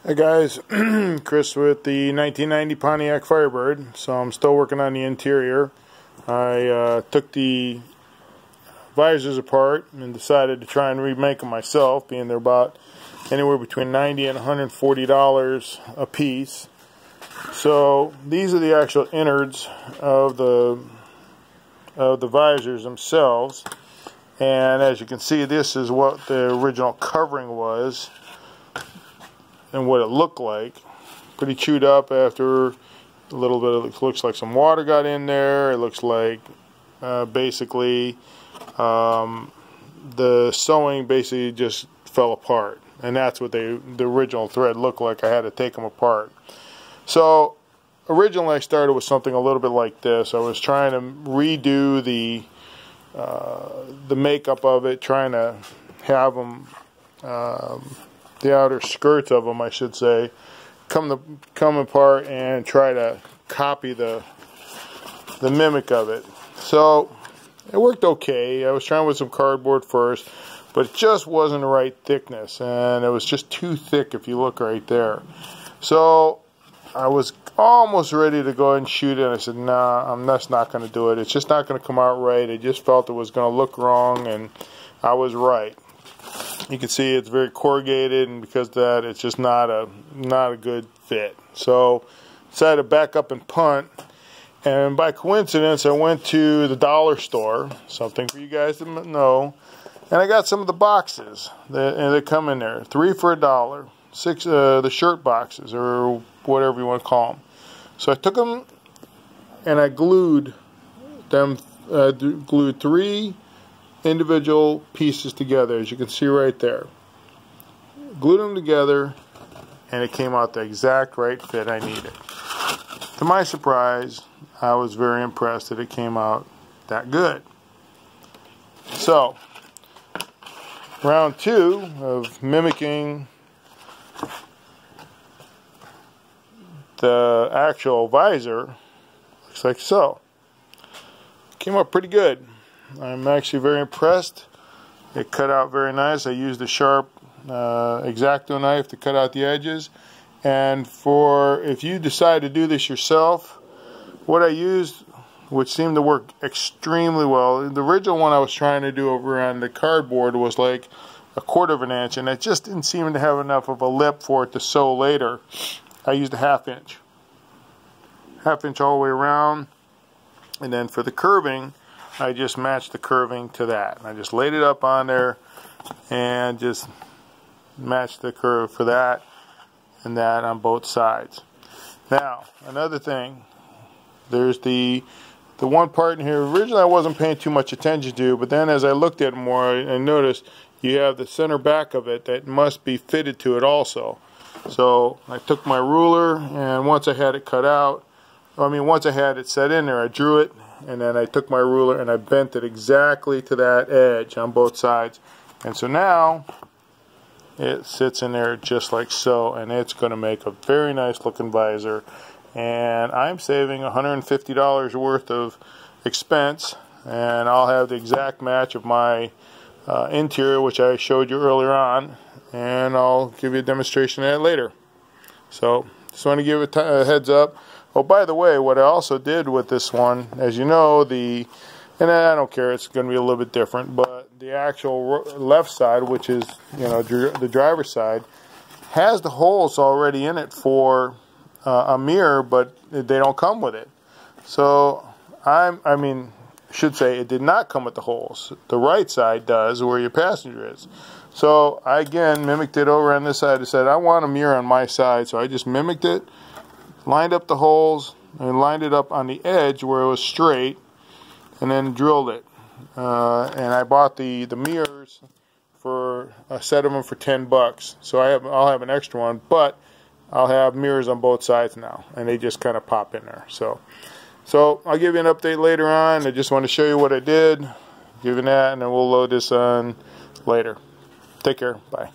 Hey guys, Chris with the 1990 Pontiac Firebird. So I'm still working on the interior. I took the visors apart and decided to try and remake them myself, being they're about anywhere between $90 and $140 a piece. So these are the actual innards of the visors themselves, and as you can see, this is what the original covering was and what it looked like. Pretty chewed up after a little bit of, it looks like some water got in there. It looks like basically the sewing basically just fell apart, and that's what the original thread looked like. I had to take them apart. So originally I started with something a little bit like this. I was trying to redo the makeup of it, trying to have them the outer skirts of them, I should say, come apart and try to copy the mimic of it. So it worked okay. I was trying with some cardboard first, but it just wasn't the right thickness, and it was just too thick if you look right there. So I was almost ready to go ahead and shoot it, and I said, nah, that's not going to do it. It's just not going to come out right. I just felt it was going to look wrong, and I was right. You can see it's very corrugated, and because of that, it's just not a good fit. So decided to back up and punt, and by coincidence I went to the dollar store, something for you guys to know, and I got some of the boxes that come in there, 3 for $1, 6 the shirt boxes or whatever you want to call them. So I took them and I glued them, glued 3 individual pieces together, as you can see right there. Glued them together, and it came out the exact right fit I needed. To my surprise, I was very impressed that it came out that good. So round 2 of mimicking the actual visor looks like so. Came out pretty good. I'm actually very impressed. It cut out very nice. I used a sharp X-Acto knife to cut out the edges. And if you decide to do this yourself, what I used, which seemed to work extremely well, the original one I was trying to do over on the cardboard was like 1/4 of an inch, and it just didn't seem to have enough of a lip for it to sew later. I used a 1/2 inch. 1/2 inch all the way around, and then for the curving, I just matched the curving to that. I just laid it up on there and just matched the curve for that and that on both sides. Now, another thing, there's the one part in here originally I wasn't paying too much attention to, but then as I looked at it more, I noticed you have the center back of it that must be fitted to it also. So I took my ruler, and once I had it cut out, once I had it set in there, I drew it, and then I took my ruler and I bent it exactly to that edge on both sides. And so now it sits in there just like so, and it's going to make a very nice looking visor. And I'm saving $150 worth of expense, and I'll have the exact match of my interior, which I showed you earlier on, and I'll give you a demonstration of that later. So just want to give it a heads up. Oh, by the way, what I also did with this one, as you know, and I don't care, it's going to be a little bit different, but the actual left side, which is, the driver's side, has the holes already in it for a mirror, but they don't come with it. So I should say it did not come with the holes. The right side does, where your passenger is. So I again mimicked it over on this side. I said I want a mirror on my side, so I just mimicked it, lined up the holes, and lined it up on the edge where it was straight, and then drilled it. And I bought the mirrors for a set of them for $10. So I'll have an extra one, but I'll have mirrors on both sides now, and they just kind of pop in there. So I'll give you an update later on. I just want to show you what I did, give you that, and then we'll load this on later. Take care. Bye.